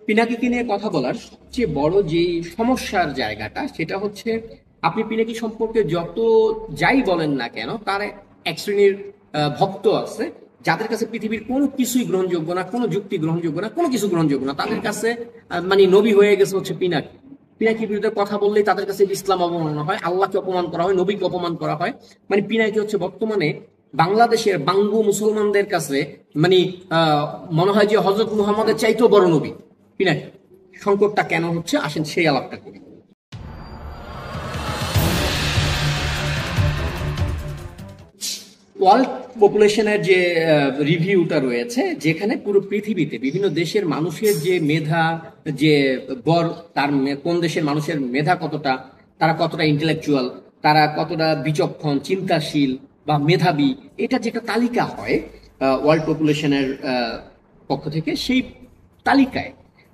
পিনাকিকে নিয়ে কথা বলার সবচেয়ে বড় যে সমস্যার জায়গাটা সেটা হচ্ছে আপনি পিনাকি সম্পর্কে যত যাই বলেন না কেন তার এক শ্রেণীর ভক্ত আছে যাদের কাছে পৃথিবীর কোনো কিছুই গ্রহণযোগ্য না, কোনো যুক্তি গ্রহণযোগ্য না, কোনো কিছু গ্রহণযোগ্য না। তাদের কাছে মানে নবী হয়ে গেছে হচ্ছে পিনাকি। পিনাকির বিরুদ্ধে কথা বললেই তাদের কাছে ইসলাম অবমাননা হয়, আল্লাহকে অপমান করা হয়, নবীকে অপমান করা হয়। মানে পিনাকি হচ্ছে বর্তমানে বাংলাদেশের বাঙ্গু মুসলমানদের কাছে মানে মনে হয় যে হজরত মুহাম্মদের চাইতেও বড় নবী পিনাকি। সংকটটা কেন হচ্ছে আসেন সেই আলাপটা করি। ওয়ার্ল্ড পপুলেশনের যে রিভিউটা রয়েছে, যেখানে পুরো পৃথিবীতে বিভিন্ন দেশের মানুষের যে মেধা, যে গড়, তার কোন দেশের মানুষের মেধা কতটা, তারা কতটা ইন্টেলেকচুয়াল, তারা কতটা বিচক্ষণ, চিন্তাশীল বা মেধাবী, এটা যেটা তালিকা হয় ওয়ার্ল্ড পপুলেশনের পক্ষ থেকে, সেই তালিকায়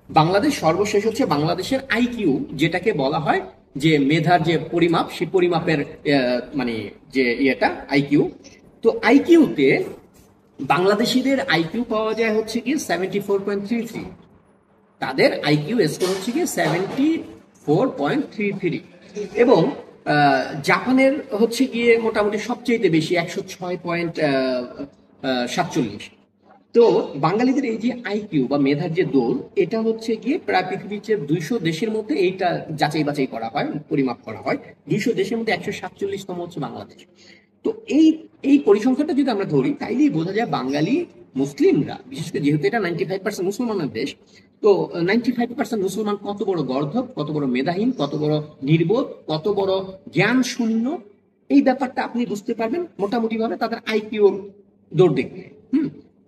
বাংলাদেশ সর্বশেষ হচ্ছে। বাংলাদেশের আইকিউ যেটাকে বলা হয় যে মেধার যে পরিমাপ, সেই পরিমাপের মানে যে ইয়েটা আইকিউ। তো আইকিউতে বাংলাদেশিদের আইকিউ পাওয়া যায় হচ্ছে কি 74.33, তাদের আইকিউ স্কোর হচ্ছে কি 74.33, এবং জাপানের হচ্ছে গিয়ে মোটামুটি সবচেয়ে বেশি 106.47। তো বাঙালিদের এই যে আইকিউ বা মেধার যে দৌড়, এটা হচ্ছে গিয়ে প্রায় পৃথিবীর যে 200 দেশের মধ্যে এইটা যাচাই বাছাই করা হয়, পরিমাপ করা হয়। 200 দেশের মধ্যে 147তম হচ্ছে বাংলাদেশ। তো এই এই পরিসংখ্যানটা যদি আমরা ধরি তাইলেই বোঝা যায় বাঙালি মুসলিমরা, বিশেষ করে যেহেতু এটা 95% মুসলমানের দেশ, তো 95% মুসলমান কত বড় গর্ধব, কত বড় মেধাহীন, কত বড় নির্বোধ, কত বড় জ্ঞান শূন্য, এই ব্যাপারটা আপনি বুঝতে পারবেন মোটামুটি ভাবে তাদের আইকিউ দৌড় দেখবে।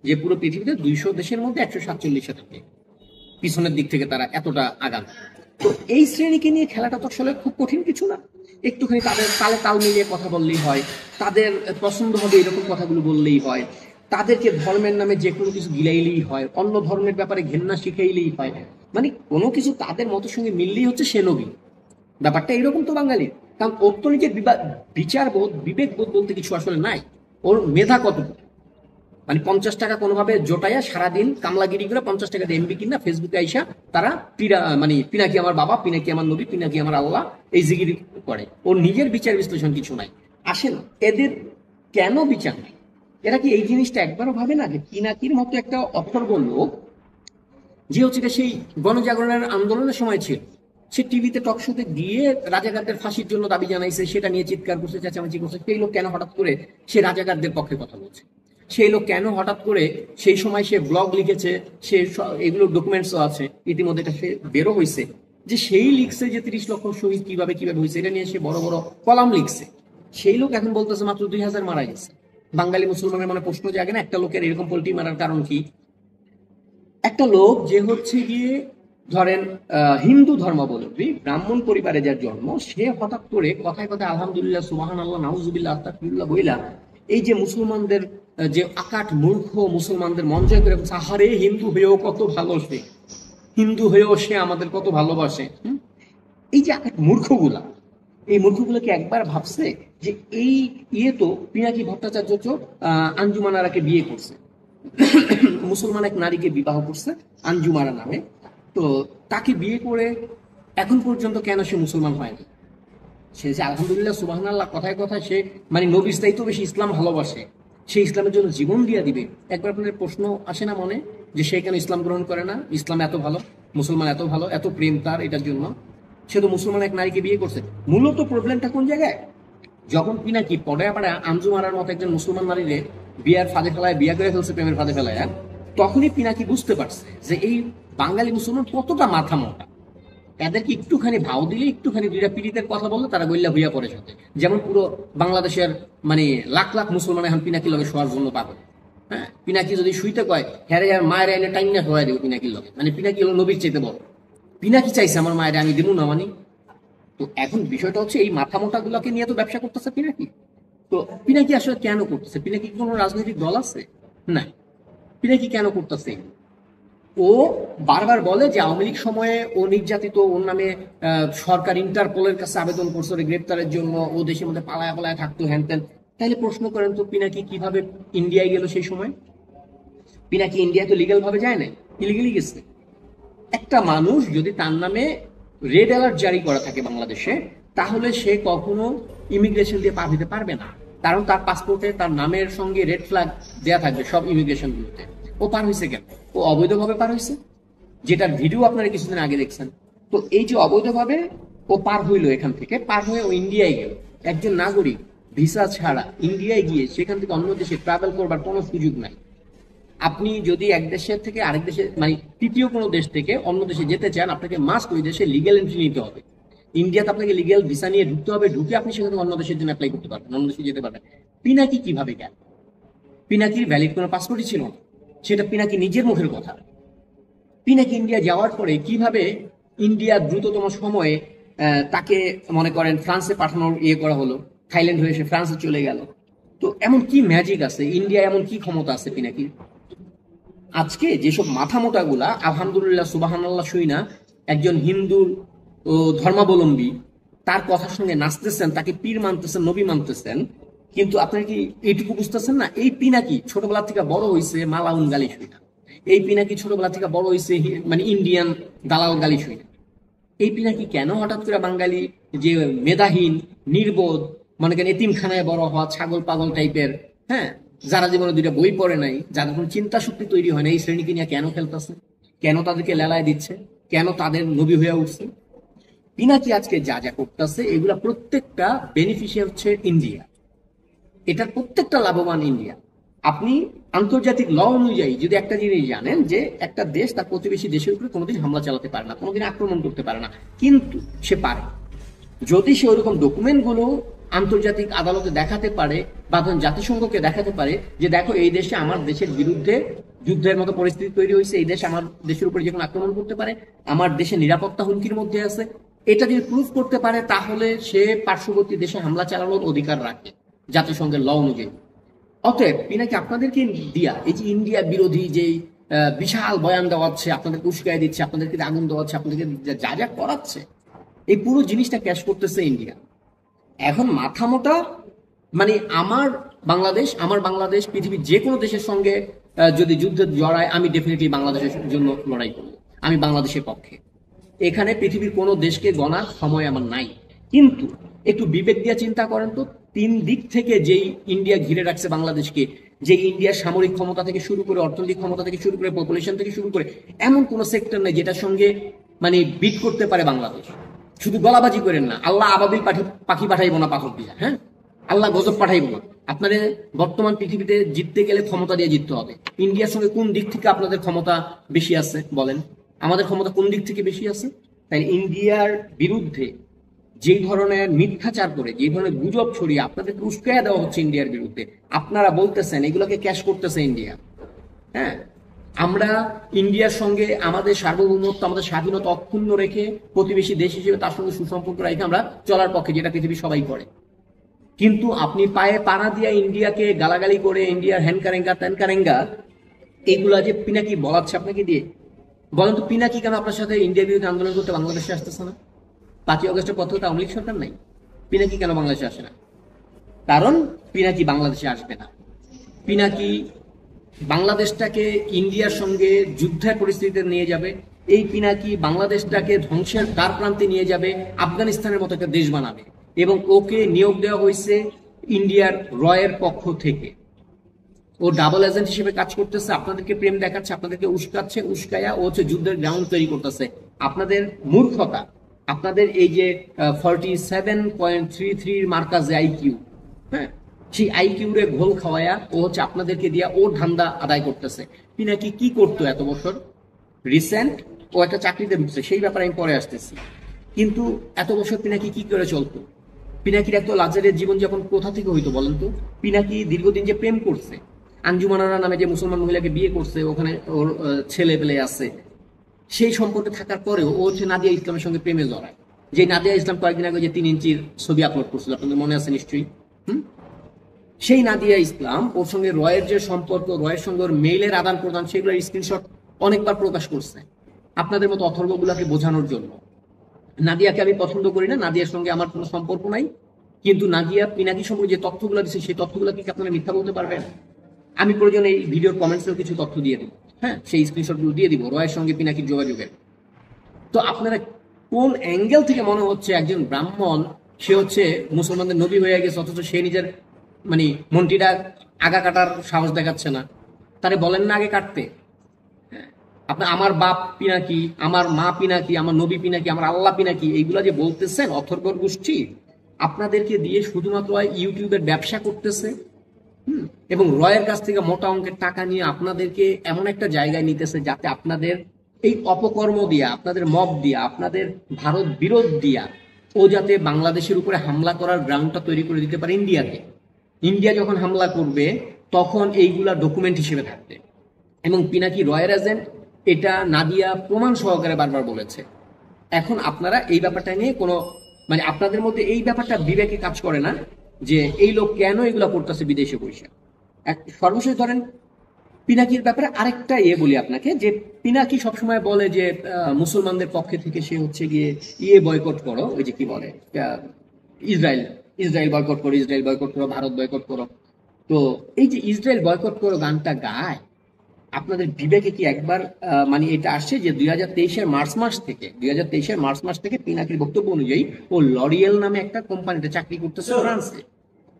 যে পুরো পৃথিবীতে 200 দেশের মধ্যে 147 থাকে, পিছনের দিক থেকে তারা এতটা আগান। তো এই শ্রেণীকে নিয়ে খেলাটা তো আসলে খুব কঠিন কিছু না, একটুখানি তাদের তালে তাল মিলিয়ে কথা বললেই হয়, তাদের পছন্দ হবে এরকম কথাগুলো বললেই হয়, তাদেরকে ধর্মের নামে যে কোনো কিছু গিলাইলেই হয়, অন্য ধর্মের ব্যাপারে ঘেন্না শিখাইলেই হয়, মানে কোনো কিছু তাদের মতের সঙ্গে মিললেই হচ্ছে সে নবী। ব্যাপারটা এরকম তো বাঙালির, কারণ ওর তো নিজের বিচার বোধ, বিবেক বোধ বলতে কিছু আসলে নাই। ওর মেধা কতটুকু, মানে 50 টাকা কোনোভাবে জোটাইয়া সারাদিন কামলাগিরি করে 50 টাকা দিয়ে এমবি কিনা ফেসবুকে আইসা তারা মানে পিনাকি আমার বাবা, পিনাকি আমার নবী, পিনাকি আমার আল্লাহ, এই জিগিরি করে। ওর নিজের বিচার বিশ্লেষণ কিছু নাই। আসেন, এদের কেন বিচার নাই? এরা কি এই জিনিসটা একবারও ভাবে না যে পিনাকির মতো একটা অথর্ব লোক, যে হচ্ছে সেই গণজাগরণের আন্দোলনের সময় ছিল, সে টিভিতে টক শোতে গিয়ে রাজাকারদের ফাঁসির জন্য দাবি জানাইছে, সেটা নিয়ে চিৎকার করছে, চেঁচামেচি করছে, সেই লোক কেন হঠাৎ করে সে রাজাকারদের পক্ষে কথা বলছে? সেই লোক কেন হঠাৎ করে সেই সময় সে ব্লগ লিখেছে, সে এগুলো ডকুমেন্টসও আছে, ইতিমধ্যে এটা সে বেরো হয়েছে, যে সেই লিখছে যে 30 লক্ষ শহীদ কিভাবে কিভাবে হয়েছে, এটা নিয়ে সে বড় বড় কলাম লিখছে। সেই লোক এখন বলতেছে মাত্র 2000 মারা গেছে। বাঙালি মুসলমানের মনে প্রশ্ন জাগে না একটা লোকের এরকম পোল্ট্রি মারার কারণ কি? একটা লোক যে হচ্ছে গিয়ে ধরেন হিন্দু ধর্মাবলম্বী ব্রাহ্মণ পরিবারে যার জন্ম, সে হঠাৎ করে কথায় কথায় আলহামদুলিল্লাহ, সুবহান আল্লাহ, নাউজুবিল্লাহ, আস্তাগফিরুল্লাহ বইলা এই যে মুসলমানদের যে আকাট মূর্খ মুসলমানদের মন জয় করে, আহারে হিন্দু হয়েও কত ভালো সে, হিন্দু হয়েও সে আমাদের কত ভালোবাসে। এই যে আকাট মূর্খগুলা, এই মূর্খগুলো কি একবার ভাবছে যে এই ইয়ে তো পিনাকি ভট্টাচার্য আঞ্জুমান আরাকে বিয়ে করছে, মুসলমান এক নারীকে বিবাহ করছে আঞ্জুমারা নামে, তো তাকে বিয়ে করে এখন পর্যন্ত কেন সে মুসলমান হয়নি? সে যে আলহামদুলিল্লাহ সুবহানাল্লাহ কথায় কথায় সে মানে নবীর চাইতে বেশি ইসলাম ভালোবাসে, সে ইসলামের জন্য জীবন দিয়ে দিবে, একবার আপনাদের প্রশ্ন আসে না মনে যে সে কেন ইসলাম গ্রহণ করে না? ইসলাম এত ভালো, মুসলমান এত ভালো, এত প্রেম তার এটার জন্য, সে তো মুসলমান এক নারীকে বিয়ে করছে। মূলত প্রবলেমটা কোন জায়গায়? যখন পিনাকি পড়ে পাড়া আঞ্জু মারার মতো একজন মুসলমান নারীরে বিয়ার ফাঁদে ফেলায়, বিয়া করে ফেলছে প্রেমের ফাঁদে ফেলায়, তখনই পিনাকি বুঝতে পারছে যে এই বাঙালি মুসলমান কতটা মাথা মোটা। এদেরকে একটুখানি ভাও দিলে, একটুখানি দুইটা পীড়িতের কথা বললে তারা গল্লা হইয়া পড়ে সাথে। যেমন পুরো বাংলাদেশের মানে লাখ লাখ মুসলমান এখন পিনাকির লগে শোয়ার জন্য পাবে। হ্যাঁ, পিনাকি যদি শুইতে কয় হ্যাঁ মায়ের এনে টাইনা হয়ে দেবো পিনাকির লগে, মানে পিনাকি হলো নবীর চাইতে বড়। পিনাকি চাইছে আমার মায়ের, আমি দেবো না মানি। তো এখন বিষয়টা হচ্ছে এই মাথা মোটা গুলাকে নিয়ে তো ব্যবসা করতেছে পিনাকি। তো পিনাকি আসলে কেন করতেছে? পিনাকি কোনো রাজনৈতিক দল আছে না, পিনাকি কেন করতেছে? ও বারবার বলে যে আওয়ামী লীগ সময়ে ও নির্যাতিত, ওর নামে সরকার ইন্টারপোলের কাছে আবেদন করছে ওর গ্রেপ্তারের জন্য, ও দেশের মধ্যে পালায়া পালায়া থাকতো হ্যান ত্যান। তাহলে প্রশ্ন করেন তো পিনাকি কিভাবে ইন্ডিয়ায় গেল সেই সময়? পিনাকি ইন্ডিয়া তো লিগাল ভাবে যায় না, ইলিগালি গেছে। একটা মানুষ যদি তার নামে রেড অ্যালার্ট জারি করা থাকে বাংলাদেশে, তাহলে সে কখনো ইমিগ্রেশন দিয়ে পার হতে পারবে না, কারণ তার পাসপোর্টে তার নামের সঙ্গে রেড ফ্ল্যাগ দেওয়া থাকবে সব ইমিগ্রেশন গুলোতে। ও পার হয়েছে কেন? ও অবৈধভাবে পার হয়েছে, যেটার ভিডিও আপনারা কিছুদিন আগে দেখছেন। তো এই যে অবৈধভাবে ও পার হইলো, এখান থেকে পার হয়ে ও ইন্ডিয়ায় গেল, একজন নাগরিক ভিসা ছাড়া ইন্ডিয়ায় গিয়ে সেখান থেকে অন্য দেশে ট্রাভেল করবার কোনো সুযোগ নাই। আপনি যদি এক দেশের থেকে আরেক দেশে, মানে তৃতীয় কোনো দেশ থেকে অন্য দেশে যেতে চান, আপনাকে মাস্ট ওই দেশে লিগ্যাল এন্ট্রি নিতে হবে। ইন্ডিয়াতে আপনাকে লিগ্যাল ভিসা নিয়ে ঢুকতে হবে, ঢুকে আপনি সেখানে অন্য দেশের জন্য অ্যাপ্লাই করতে পারবেন, অন্য দেশে যেতে পারবেন। পিনাকি কিভাবে গেল? পিনাকির ভ্যালিড কোনো পাসপোর্টই ছিল না, সেটা পিনাকি নিজের মুখের কথা। পিনাকি ইন্ডিয়া যাওয়ার পরে কিভাবে ইন্ডিয়া দ্রুততম সময়ে তাকে মনে করেন ফ্রান্সে পাঠানোর ইয়ে করা হলো, থাইল্যান্ড হয়ে সে ফ্রান্সে চলে গেল। তো এমন কি ম্যাজিক আছে ইন্ডিয়া, এমন কি ক্ষমতা আছে পিনাকির? আজকে যেসব মাথা মোটা গুলা আলহামদুলিল্লাহ সুবহানাল্লাহ শুই না, একজন হিন্দু ধর্মাবলম্বী তার কথার সঙ্গে নাচতেছেন, তাকে পীর মানতেছেন, নবী মানতেছেন, কিন্তু আপনারা কি এইটুকু বুঝতেছেন না? এই পিনাকি ছোটবেলা থেকে বড় হয়েছে মালাউন গালি শুই না, এই পিনাকি ছোটবেলা থেকে বড় হয়েছে মানে ইন্ডিয়ান দালাল গালি শুই না। এই পিনাকি কেন হঠাৎ করে বাঙালি যে মেধাহীন নির্বোধ, মনে করেন এতিমখানায় বড় হওয়া ছাগল পাগল টাইপের, হ্যাঁ, যারা জীবনে দুইটা বই পড়ে নাই, যাদের কোনো চিন্তা শক্তি তৈরি হয় না, এই শ্রেণীকে নিয়ে কেন খেলতেছে? কেন তাদেরকে লেলায় দিচ্ছে? কেন তাদের নবী হয়ে উঠছে? পিনাকি আজকে যা যা করতেছে এগুলা প্রত্যেকটা বেনিফিশিয়ার হচ্ছে ইন্ডিয়া, এটার প্রত্যেকটা লাভবান ইন্ডিয়া। আপনি আন্তর্জাতিক ল অনুযায়ী যদি একটা জিনিস জানেন যে একটা দেশ তার প্রতিবেশী দেশের উপরে কোনোদিন হামলা চালাতে পারে না, কোনোদিন আক্রমণ করতে পারে না, কিন্তু সে পারে যদি সে ওরকম ডকুমেন্ট গুলো আন্তর্জাতিক আদালতে দেখাতে পারে বা ধরুন জাতিসংঘকে দেখাতে পারে যে দেখো এই দেশে আমার দেশের বিরুদ্ধে যুদ্ধের মতো পরিস্থিতি তৈরি হয়েছে, এই দেশ আমার দেশের উপরে যখন আক্রমণ করতে পারে, আমার দেশের নিরাপত্তা হুমকির মধ্যে আছে, এটা যদি প্রুফ করতে পারে তাহলে সে পার্শ্ববর্তী দেশে হামলা চালানোর অধিকার রাখে জাতিসংঘের ল অনুযায়ী। অতএব পিনাকি আপনাদেরকে দিয়া এই যে ইন্ডিয়া বিরোধী যে বিশাল বয়ান দেওয়াচ্ছে, আপনাদেরকে উস্কাই দিচ্ছে, আপনাদেরকে আগুন দেওয়াচ্ছে, আপনাদেরকে যা যা করাচ্ছে, এই পুরো জিনিসটা ক্যাশ করতেছে ইন্ডিয়া। এখন মাথা মোটা মানে আমার বাংলাদেশ পৃথিবীর যে কোনো দেশের সঙ্গে যদি যুদ্ধে জড়ায়, আমি ডেফিনেটলি বাংলাদেশের জন্য লড়াই করব, আমি বাংলাদেশের পক্ষে। এখানে পৃথিবীর কোনো দেশকে গণার সময় আমার নাই। কিন্তু একটু বিবেক দিয়ে চিন্তা করেন তো, তিন দিক থেকে যেই ইন্ডিয়া ঘিরে রাখছে বাংলাদেশকে, যে ইন্ডিয়ার সামরিক ক্ষমতা থেকে শুরু করে, অর্থনৈতিক ক্ষমতা থেকে শুরু করে, পপুলেশন থেকে শুরু করে, এমন কোন সেক্টর নেই যেটার সঙ্গে মানে বিট করতে পারে বাংলাদেশ। শুধু গলাবাজি করেন না, আল্লাহ আবাবিল পাখি পাঠাইবো না পাথর দিয়া, হ্যাঁ, আল্লাহ গজব পাঠাইবো না। আপনাদের বর্তমান পৃথিবীতে জিততে গেলে ক্ষমতা দিয়ে জিততে হবে। ইন্ডিয়ার সঙ্গে কোন দিক থেকে আপনাদের ক্ষমতা বেশি আছে বলেন? আমাদের ক্ষমতা কোন দিক থেকে বেশি আছে? তাই ইন্ডিয়ার বিরুদ্ধে যে ধরনের মিথ্যাচার করে, যে ধরনের গুজব ছড়িয়ে আপনাদেরকে উস্কাইয়া দেওয়া হচ্ছে ইন্ডিয়ার বিরুদ্ধে, আপনারা বলতেছেন এগুলোকে ক্যাশ করতেছে ইন্ডিয়া। হ্যাঁ, আমরা ইন্ডিয়ার সঙ্গে আমাদের সার্বভৌমত্ব, আমাদের স্বাধীনতা অক্ষুণ্ণ রেখে প্রতিবেশী দেশ হিসেবে তার সঙ্গে সুসম্পর্ক রেখে আমরা চলার পক্ষে, যেটা পৃথিবী সবাই করে। কিন্তু আপনি পায়ে পাড়া দিয়া ইন্ডিয়াকে গালাগালি করে, ইন্ডিয়ার হ্যানকারেঙ্গা ত্যানকারেঙ্গা এগুলা যে পিনাকি বলাচ্ছে আপনাকে দিয়ে, বলেন তো পিনাকি কেন আপনার সাথে ইন্ডিয়ার বিরুদ্ধে আন্দোলন করতে বাংলাদেশে আসতেছে না? 5ই আগস্টের পর থেকে আওয়ামী লীগ সরকার নাই, পিনাকি কেন বাংলাদেশে আসে না? কারণ পিনাকি বাংলাদেশে আসবে না। পিনাকি বাংলাদেশটাকে ইন্ডিয়ার সঙ্গে যুদ্ধের পরিস্থিতিতে নিয়ে যাবে। এই পিনাকি বাংলাদেশটাকে ধ্বংসের দ্বার প্রান্তে নিয়ে যাবে, আফগানিস্তানের মতো একটা দেশ বানাবে। এবং ওকে নিয়োগ দেওয়া হয়েছে ইন্ডিয়ার রয়ের পক্ষ থেকে। ও ডাবল এজেন্ট হিসেবে কাজ করতেছে, আপনাদেরকে প্রেম দেখাচ্ছে, আপনাদেরকে উস্কাচ্ছে, উস্কায়া ও হচ্ছে যুদ্ধের গ্রাউন্ড তৈরি করতেছে। আপনাদের মূর্খতা, আপনাদের এই যে 47.33 মার্কাজে আইকিউ, হ্যাঁ, সেই আইকিউ রে ঘোল খাওয়ায়া ও হচ্ছে আপনাদেরকে দিয়া ওর ধান্দা আদায় করতেছে। পিনাকি কি করতো এত বছর? রিসেন্ট ও একটা চাকরিতে ঢুকছে, সেই ব্যাপারে আমি পরে আসতেছি। কিন্তু এত বছর পিনাকি কি করে চলতো? পিনাকির এত লাজারের জীবনযাপন কোথা থেকে হইতো বলেন তো? পিনাকি দীর্ঘদিন যে প্রেম করছে, আঞ্জুমানারা নামে যে মুসলমান মহিলাকে বিয়ে করছে, ওখানে ওর ছেলে পেলে আছে, সেই সম্পর্কে থাকার পরেও ও হচ্ছে নাদিয়া ইসলামের সঙ্গে প্রেমে জড়ায়। যে নাদিয়া ইসলাম কয়েকদিন আগে যে 3 ইঞ্চির ছবি আপলোড করছিল, আপনাদের মনে আছে নিশ্চয়ই। সেই নাদিয়া ইসলাম ওর সঙ্গে রয়ের যে সম্পর্ক, রয়ের সঙ্গে ওর মেইলের আদান প্রদান, সেগুলোর স্ক্রিনশট অনেকবার প্রকাশ করছে আপনাদের মতো অথর্বগুলাকে বোঝানোর জন্য। নাদিয়াকে আমি পছন্দ করি না, নাদিয়ার সঙ্গে আমার কোনো সম্পর্ক নাই, কিন্তু নাদিয়া পিনাকি সম্পর্কে যে তথ্যগুলো দিচ্ছে সেই তথ্যগুলো কি আপনারা মিথ্যা বলতে পারবেন? আমি প্রয়োজন এই ভিডিওর কমেন্টসেও কিছু তথ্য দিয়ে দিব, হ্যাঁ, সেই স্ক্রিনশটগুলো দিয়ে দিব রয়ের সঙ্গে পিনাকির যোগাযোগের। তো আপনারা কোন অ্যাঙ্গেল থেকে মনে হচ্ছে একজন ব্রাহ্মণ সে হচ্ছে মুসলমানদের নবী হয়ে গেছে, অথচ সে নিজের মানে মন্টিটা আগা কাটার সাহস দেখাচ্ছে না? তারে বলেন না আগে কাটতে। আপনার আমার বাপ পিনাকি, আমার মা পিনাকি, আমার নবী পিনাকি, আমার আল্লাহ পিনাকি, এইগুলা যে বলতেছেন অথর্বর গোষ্ঠী, আপনাদেরকে দিয়ে শুধুমাত্র ইউটিউবের ব্যবসা করতেছে। এবং রয়ের কাছ থেকে মোটা অঙ্কের টাকা নিয়ে আপনাদেরকে এমন একটা জায়গায় নিতেছে যাতে আপনাদের এই অপকর্ম দিয়া, আপনাদের মব দিয়া, আপনাদের ভারত বিরোধ দিয়া ও যাতে বাংলাদেশের উপরে হামলা করার গ্রাউন্ডটা তৈরি করে দিতে পারে ইন্ডিয়াকে। ইন্ডিয়া যখন হামলা করবে তখন এইগুলা ডকুমেন্ট হিসেবে থাকবে। এবং পিনাকি রয়ের এজেন্ট এটা নাদিয়া প্রমাণ সহকারে বারবার বলেছে। এখন আপনারা এই ব্যাপারটা নিয়ে কোনো মানে আপনাদের মধ্যে এই ব্যাপারটা বিবেকে কাজ করে না যে এই লোক কেন এগুলা করতেছে বিদেশে বসে। সর্বশেষ ধরেন পিনাকির ব্যাপারে আরেকটা বলি আপনাকে, যে পিনাকি সবসময় বলে যে মুসলমানদের পক্ষে থেকে সে হচ্ছে গিয়ে বয়কট করো, ওই যে কি বলে ইসরায়েল, ইসরায়েল বয়কট করো, ইসরায়েল বয়কট করো, ভারত বয়কট করো। তো এই যে ইসরায়েল বয়কট করো গানটা গায়, আপনাদের বিবেকে কি একবার মানে এটা আসছে যে 2023-এর মার্চ মাস থেকে পিনাকির বক্তব্য অনুযায়ী ও লরিয়েল নামে একটা কোম্পানিতে চাকরি করতেছে ফ্রান্সে।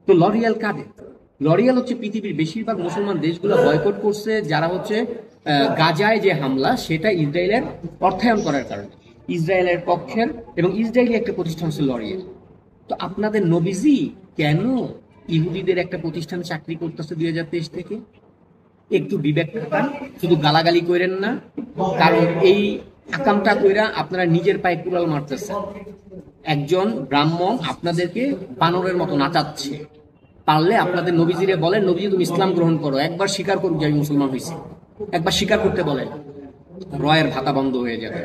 তো লরিয়েল কাদের? লরিয়েল হচ্ছে পৃথিবীর বেশিরভাগ মুসলমান দেশগুলো বয়কট করছে যারা হচ্ছে গাজায় যে হামলা সেটা ইসরায়েলের অর্থায়ন করার কারণে, ইসরায়েলের পক্ষের, এবং ইসরায়েলি একটা প্রতিষ্ঠান হচ্ছে লরিয়েল। তো আপনাদের নবীজি কেন ইহুদিদের একটা প্রতিষ্ঠানে চাকরি করতেছে 2023 থেকে? একটু বিবেক খাটান, শুধু গালাগালি করেন না, কারণ এই আকামটা কইরা আপনারা নিজের পায়ে কুড়াল মারতেছেন। একজন ব্রাহ্মণ আপনাদেরকে বানরের মতো নাচাচ্ছে। পারলে আপনাদের নবীজিরে বলেন, নবীজি তুমি ইসলাম গ্রহণ করো, একবার স্বীকার করুক যে আমি মুসলমান হয়েছি, একবার স্বীকার করতে বলেন, রয়ের ভাতা বন্ধ হয়ে যাবে।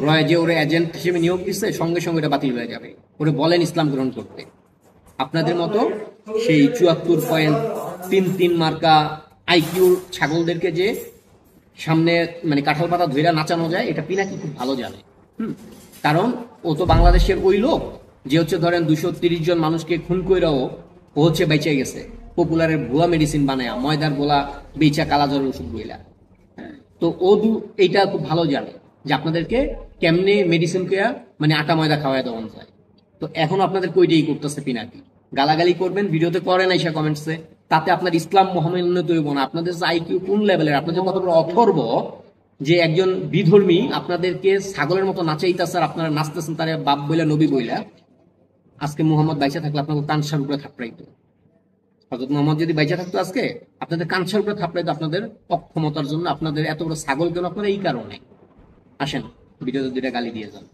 রয় যে ওরে এজেন্ট হিসেবে নিয়োগ দিচ্ছে সঙ্গে সঙ্গে এটা বাতিল হয়ে যাবে। ওরে বলেন ইসলাম গ্রহণ করতে। আপনাদের মতো সেই 74.33 মার্কা আইকিউর ছাগলদেরকে যে সামনে মানে কাঁঠাল পাতা ধইরা নাচানো যায়, এটা পিনাকি খুব ভালো জানে। কারণ ও তো বাংলাদেশের ওই লোক যে হচ্ছে ধরেন 230 জন মানুষকে খুন কইরাও ও হচ্ছে বেঁচে গেছে পপুলারের ভুয়া মেডিসিন বানায়া, ময়দার গোলা বেচা, কালাজ্বরের ওষুধ বইলা। তো ও এইটা খুব ভালো জানে যে আপনাদেরকে কেমনে মেডিসিন কেয়া মানে আটা ময়দা খাওয়াই দেওয়া যায়। তো এখন আপনাদের কইটাই করতেছে পিনাকি। গালাগালি করবেন, ভিডিওতে করেন আইসা কমেন্টসে, তাতে আপনার ইসলাম মহামান্য তৈব না। আপনাদের আইকিউ কোন লেভেলের, আপনাদের কত বড় অথর্ব যে একজন বিধর্মী আপনাদেরকে ছাগলের মতো নাচাইতেছে আর আপনারা নাচতেছেন তারে বাপ বইলা নবী বইলা। আজকে মুহাম্মদ বাইচা থাকলে আপনাদের কানসার উপরে থাপড়াইতো। হযরত মুহাম্মদ যদি বাইচা থাকতো আজকে আপনাদের কানসার উপরে থাপড়াইতো আপনাদের অক্ষমতার জন্য। আপনাদের এত বড় ছাগল কেন আপনারা এই কারণে। আসেন ভিডিওতে 2টা গালি দিয়ে যান।